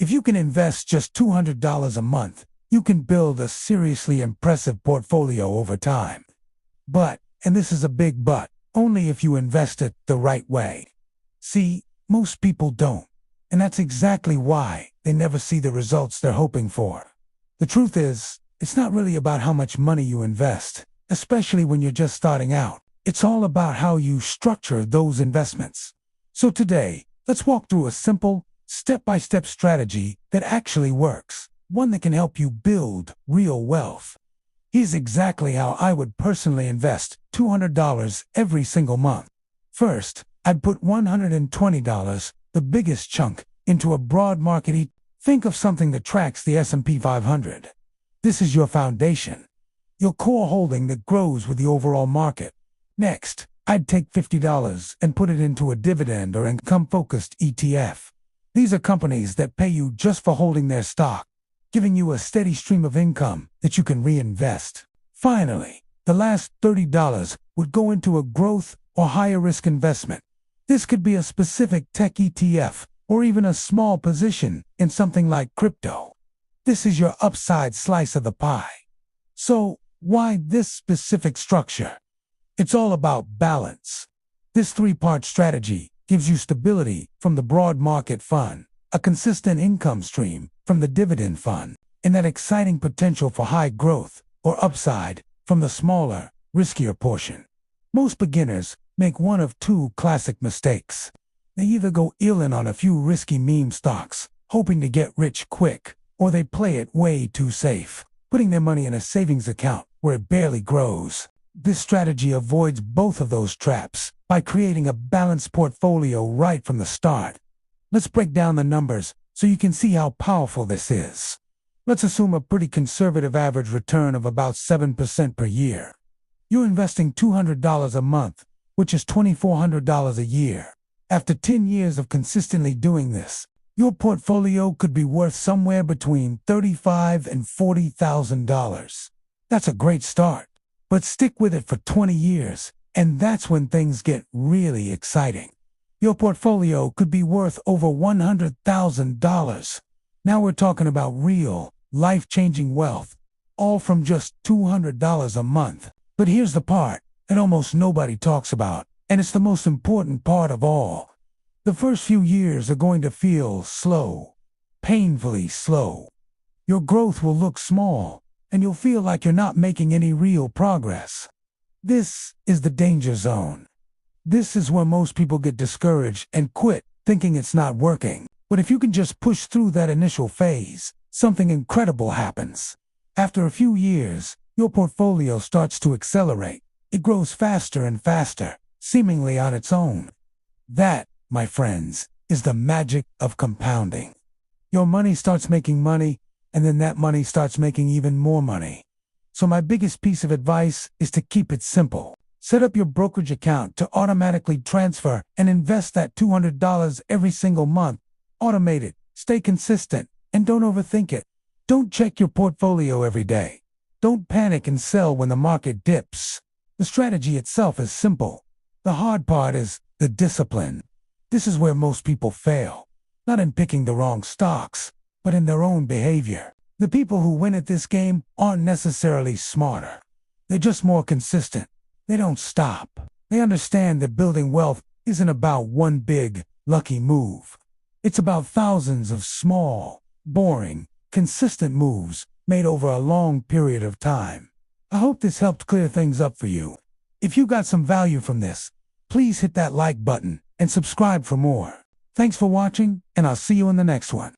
If you can invest just $200 a month, you can build a seriously impressive portfolio over time. But, and this is a big but, only if you invest it the right way. See, most people don't. And that's exactly why they never see the results they're hoping for. The truth is, it's not really about how much money you invest, especially when you're just starting out. It's all about how you structure those investments. So today, let's walk through a simple, step-by-step strategy that actually works, one that can help you build real wealth. Here's exactly how I would personally invest $200 every single month. First, I'd put $120, the biggest chunk, into a broad market ETF. Think of something that tracks the S&P 500. This is your foundation, your core holding that grows with the overall market. Next, I'd take $50 and put it into a dividend or income-focused ETF. These are companies that pay you just for holding their stock, giving you a steady stream of income that you can reinvest. Finally, the last $30 would go into a growth or higher risk investment. This could be a specific tech ETF or even a small position in something like crypto. This is your upside slice of the pie. So, why this specific structure? It's all about balance. This three-part strategy gives you stability from the broad market fund, a consistent income stream from the dividend fund, and that exciting potential for high growth or upside from the smaller, riskier portion. Most beginners make one of two classic mistakes. They either go all in on a few risky meme stocks, hoping to get rich quick, or they play it way too safe, putting their money in a savings account where it barely grows. This strategy avoids both of those traps by creating a balanced portfolio right from the start. Let's break down the numbers so you can see how powerful this is. Let's assume a pretty conservative average return of about 7% per year. You're investing $200 a month, which is $2,400 a year. After 10 years of consistently doing this, your portfolio could be worth somewhere between $35,000 and $40,000. That's a great start. But stick with it for 20 years, and that's when things get really exciting. Your portfolio could be worth over $100,000. Now we're talking about real, life-changing wealth, all from just $200 a month. But here's the part that almost nobody talks about, and it's the most important part of all. The first few years are going to feel slow, painfully slow. Your growth will look small, and you'll feel like you're not making any real progress. This is the danger zone. This is where most people get discouraged and quit, thinking it's not working. But if you can just push through that initial phase, something incredible happens. After a few years, your portfolio starts to accelerate. It grows faster and faster, seemingly on its own. That, my friends, is the magic of compounding. Your money starts making money, and then that money starts making even more money. So my biggest piece of advice is to keep it simple. Set up your brokerage account to automatically transfer and invest that $200 every single month. Automate it, stay consistent, and don't overthink it. Don't check your portfolio every day. Don't panic and sell when the market dips. The strategy itself is simple. The hard part is the discipline. This is where most people fail. Not in picking the wrong stocks, but in their own behavior. The people who win at this game aren't necessarily smarter. They're just more consistent. They don't stop. They understand that building wealth isn't about one big, lucky move. It's about thousands of small, boring, consistent moves made over a long period of time. I hope this helped clear things up for you. If you got some value from this, please hit that like button and subscribe for more. Thanks for watching, and I'll see you in the next one.